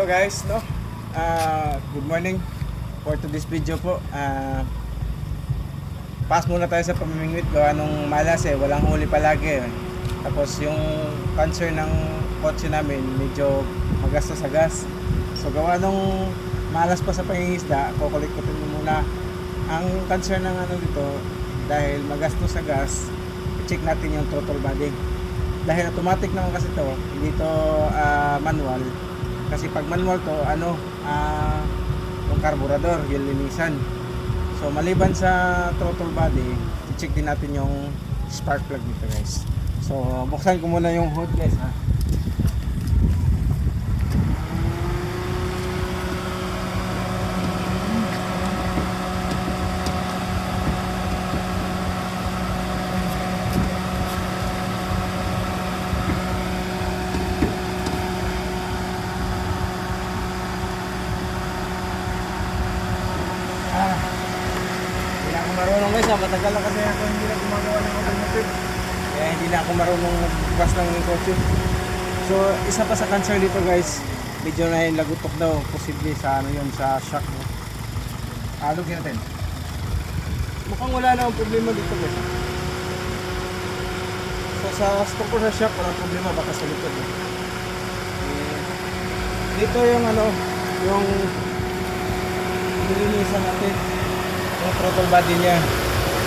Hello guys, no? Good morning for today's video po. Pass muna tayo sa pamimingwit gawa nung malas walang huli palagi. Tapos yung cancer ng kotse namin medyo magastos sa gas. So gawa nung malas pa sa pangingisda, kukulit-kutin mo muna ang cancer ng dito dahil magastos sa gas. I-check natin yung throttle body. Dahil automatic naman kasi to, hindi to manual. Kasi pag manual to, yung carburetor, yung linisan. So maliban sa throttle body, i-check din natin yung spark plug dito guys. So buksan ko muna yung hood guys ha. Hindi na ako marunong guys matagal na kasi ako hindi na gumagawa ng automotive. Kaya hindi na ako marunong magbukas ng kotse. So isa pa sa cancer dito guys, medyo na yung lagutok daw, posible sa yun, sa shock mo. Alugin natin. Mukhang wala na ang problema dito guys. So sa stock ko sa shock, walang problema, baka sa likod. Dito yung yung nilinisan natin yung throttle body niya,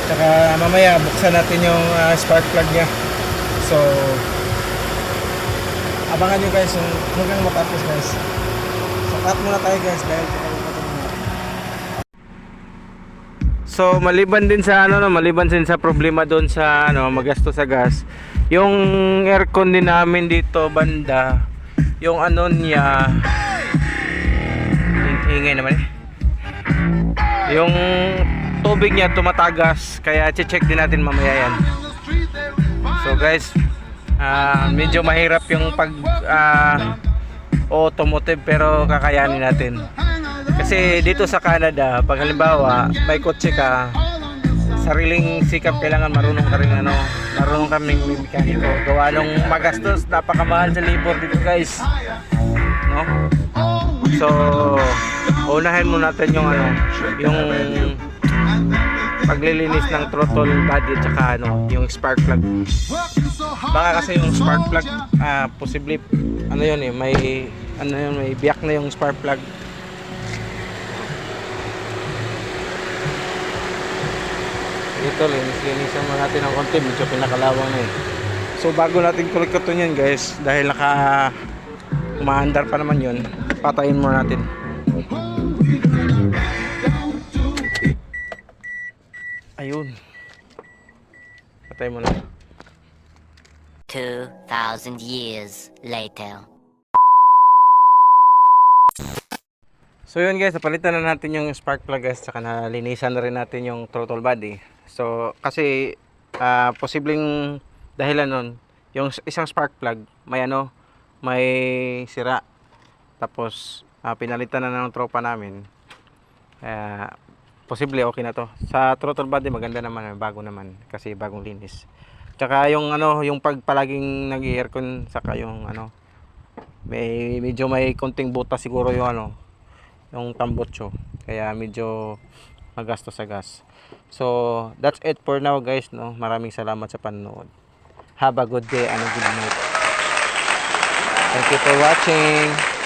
tsaka mamaya buksan natin yung spark plug niya. So abangan nyo guys yung hanggang matapos guys. So cut muna tayo guys dahil so maliban din sa maliban din sa problema doon sa magasto sa gas, yung aircon din namin dito banda, yung niya ingay naman yung tubig niya tumatagas, kaya check din natin mamaya yan. So guys, medyo mahirap yung pag automotive pero kakayanin natin. Kasi dito sa Canada, pag halimbawa may kotse ka, sariling sikap kailangan marunong ka rin marunong kaming mekaniko. Gawa nung magastos, napakamahal sa labor dito guys, no? So unahin mo natin yung yung paglilinis ng throttle body at saka yung spark plug. Baka kasi yung spark plug posible may may biyak na yung spark plug. Ito linisan mo natin ng konti, medyo pinakalawang na So bago natin kulit-kutin yan guys, dahil umaandar pa naman yun, patayin mo natin. Ayun, patay mo na. 2,000 years later. So yun guys, napalitan na natin yung spark plug guys, saka nalinisan na rin natin yung throttle body. So kasi posibleng dahilan nun, yung isang spark plug may sira. Tapos pinalitan na ng tropa namin. Posible okay na to. Sa throttle body maganda naman, bago naman kasi bagong linis. Tsaka yung yung pagpalaging nag-aircon, saka yung medyo may konting butas siguro yung yung tambotso, kaya medyo magasto sa gas. So that's it for now guys, no. Maraming salamat sa panonood. Have a good day and a good night. Thank you for watching.